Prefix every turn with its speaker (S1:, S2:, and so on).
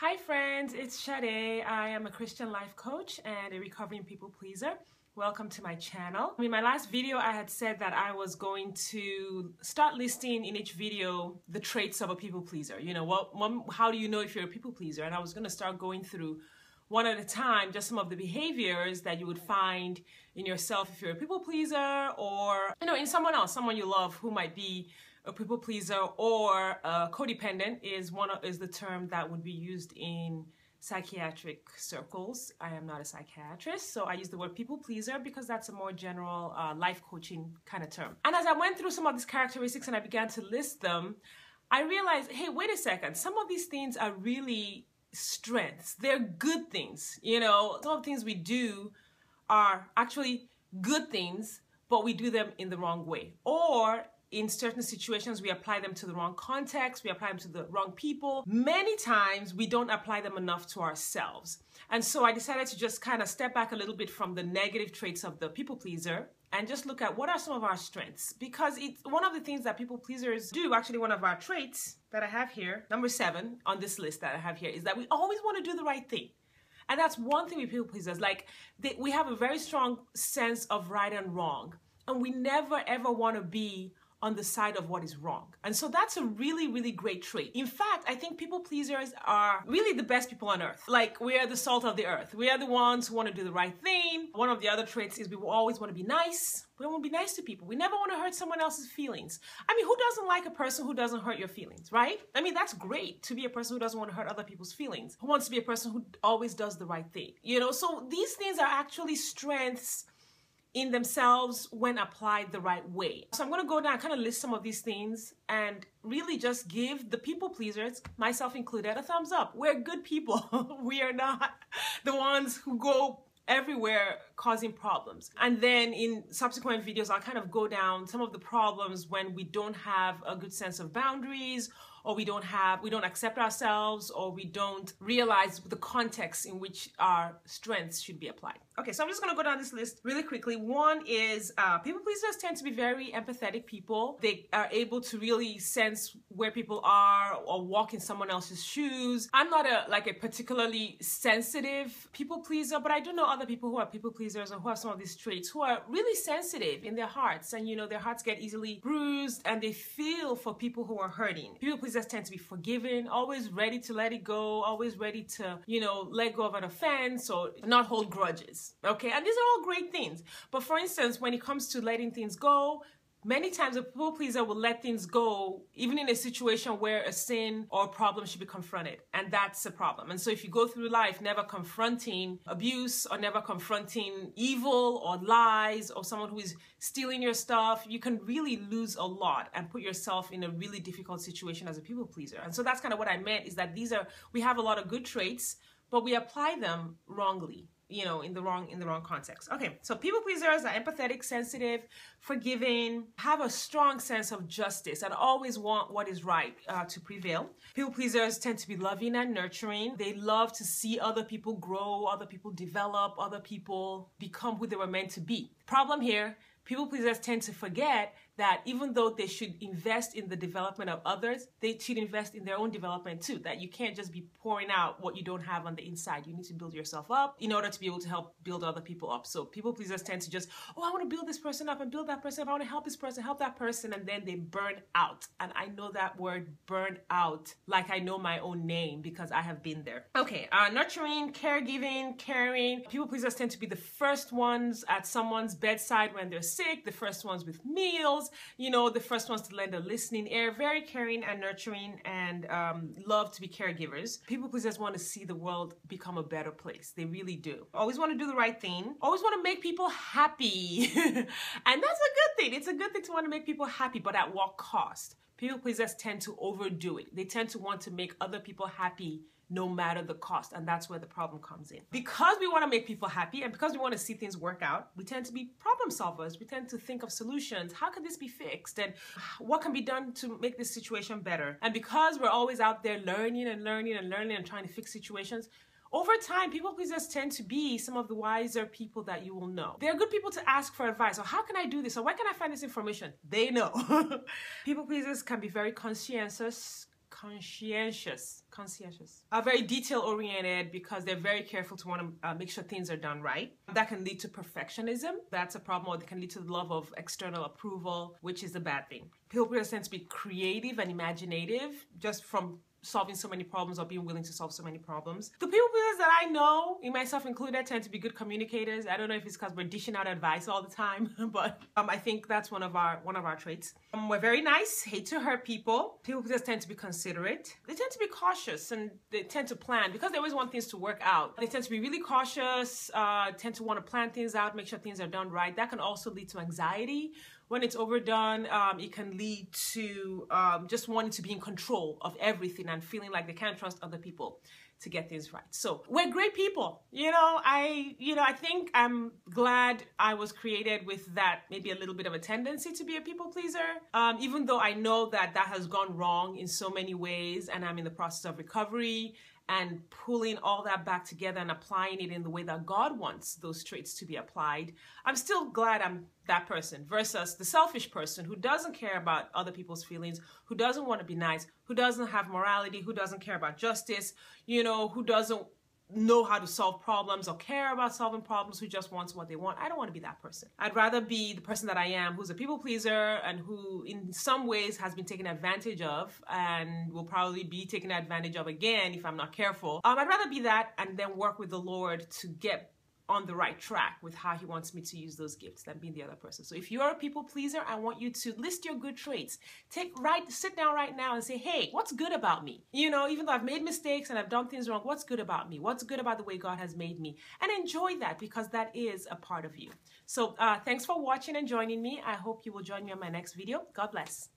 S1: Hi friends, it's Sade. I am a Christian life coach and a recovering people pleaser. Welcome to my channel. In my last video, I had said that I was going to start listing in each video the traits of a people pleaser. You know, how do you know if you're a people pleaser? And I was going to start going through one at a time, just some of the behaviors that you would find in yourself if you're a people pleaser, or, you know, in someone else, someone you love who might be a people pleaser, or codependent is the term that would be used in psychiatric circles. I am not a psychiatrist, so I use the word people pleaser because that's a more general life coaching kind of term. And as I went through some of these characteristics and I began to list them, I realized, hey, wait a second, some of these things are really strengths. They're good things. You know, some of the things we do are actually good things, but we do them in the wrong way. Or in certain situations, we apply them to the wrong context, we apply them to the wrong people. Many times, we don't apply them enough to ourselves. And so I decided to just kind of step back a little bit from the negative traits of the people pleaser and just look at what are some of our strengths. Because it's one of the things that people pleasers do, actually one of our traits that I have here, number 7 on this list that I have here, is that we always want to do the right thing. And that's one thing with people pleasers. Like, we have a very strong sense of right and wrong. And we never ever want to be on the side of what is wrong. And so that's a really, really great trait. In fact, I think people pleasers are really the best people on earth. Like, we are the salt of the earth. We are the ones who want to do the right thing. One of the other traits is we always want to be nice. We want to be nice to people. We never want to hurt someone else's feelings. I mean, who doesn't like a person who doesn't hurt your feelings, right? I mean, that's great to be a person who doesn't want to hurt other people's feelings. Who wants to be a person who always does the right thing? You know, so these things are actually strengths in themselves when applied the right way. So I'm going to go down and kind of list some of these things and really just give the people pleasers, myself included, a thumbs up. We're good people. We are not the ones who go everywhere causing problems. And then in subsequent videos, I'll kind of go down some of the problems when we don't have a good sense of boundaries, or we don't accept ourselves, or we don't realize the context in which our strengths should be applied. Okay, so I'm just gonna go down this list really quickly. One is people pleasers tend to be very empathetic people. They are able to really sense where people are or walk in someone else's shoes. I'm not a particularly sensitive people pleaser, but I do know other people who are people pleasers or who have some of these traits who are really sensitive in their hearts, and you know, their hearts get easily bruised and they feel for people who are hurting. People pleasers tend to be forgiving, always ready to let it go, always ready to, you know, let go of an offense or not hold grudges. Okay, and these are all great things. But for instance, when it comes to letting things go, many times a people pleaser will let things go even in a situation where a sin or a problem should be confronted, and that's a problem. And so if you go through life never confronting abuse or never confronting evil or lies or someone who is stealing your stuff, you can really lose a lot and put yourself in a really difficult situation as a people pleaser. And so that's kind of what I meant, is that we have a lot of good traits, but we apply them wrongly, you know, in the wrong context. Okay, so people pleasers are empathetic, sensitive, forgiving, have a strong sense of justice, and always want what is right to prevail. People pleasers tend to be loving and nurturing. They love to see other people grow, other people develop, other people become who they were meant to be. Problem here, people pleasers tend to forget that even though they should invest in the development of others, they should invest in their own development too. That you can't just be pouring out what you don't have on the inside. You need to build yourself up in order to be able to help build other people up. So people pleasers tend to just, oh, I want to build this person up and build that person up. I want to help this person, help that person. And then they burn out. And I know that word, burn out, like I know my own name because I have been there. Okay, nurturing, caregiving, caring. People pleasers tend to be the first ones at someone's bedside when they're sick, the first ones with meals, you know, the first ones to lend a listening ear, very caring and nurturing, and love to be caregivers. People pleasers want to see the world become a better place. They really do. Always want to do the right thing. Always want to make people happy. And that's a good thing. It's a good thing to want to make people happy, but at what cost? People pleasers tend to overdo it. They tend to want to make other people happy no matter the cost, and that's where the problem comes in. Because we want to make people happy and because we want to see things work out, we tend to be problem solvers. We tend to think of solutions. How can this be fixed? And what can be done to make this situation better? And because we're always out there learning and learning and learning and trying to fix situations, over time, people pleasers tend to be some of the wiser people that you will know. They're good people to ask for advice. Or how can I do this? Or where can I find this information? They know. People pleasers can be very conscientious, conscientious, are very detail oriented because they're very careful to want to make sure things are done right. That can lead to perfectionism. That's a problem, or it can lead to the love of external approval, which is a bad thing. People pleasers tend to be creative and imaginative just from solving so many problems or being willing to solve so many problems. The people pleasers that I know, in myself included, tend to be good communicators. I don't know if it's because we're dishing out advice all the time, but I think that's one of our traits. We're very nice, hate to hurt people. People pleasers tend to be considerate. They tend to be cautious and they tend to plan because they always want things to work out. They tend to be really cautious, tend to want to plan things out, make sure things are done right. That can also lead to anxiety. When it's overdone, it can lead to just wanting to be in control of everything and feeling like they can't trust other people to get things right. So we're great people. I think I'm glad I was created with that, maybe a little bit of a tendency to be a people pleaser, even though I know that has gone wrong in so many ways, and I'm in the process of recovery and pulling all that back together and applying it in the way that God wants those traits to be applied. I'm still glad I'm that person versus the selfish person who doesn't care about other people's feelings, who doesn't want to be nice, who doesn't have morality, who doesn't care about justice, who doesn't know how to solve problems or care about solving problems, who just wants what they want. I don't want to be that person. I'd rather be the person that I am, who's a people pleaser and who in some ways has been taken advantage of and will probably be taken advantage of again if I'm not careful. I'd rather be that and then work with the Lord to get on the right track with how he wants me to use those gifts than being the other person. So if you're a people pleaser, I want you to list your good traits. Sit down right now and say, hey, what's good about me? Even though I've made mistakes and I've done things wrong, what's good about me? What's good about the way God has made me? And enjoy that because that is a part of you. So thanks for watching and joining me. I hope you will join me on my next video. God bless.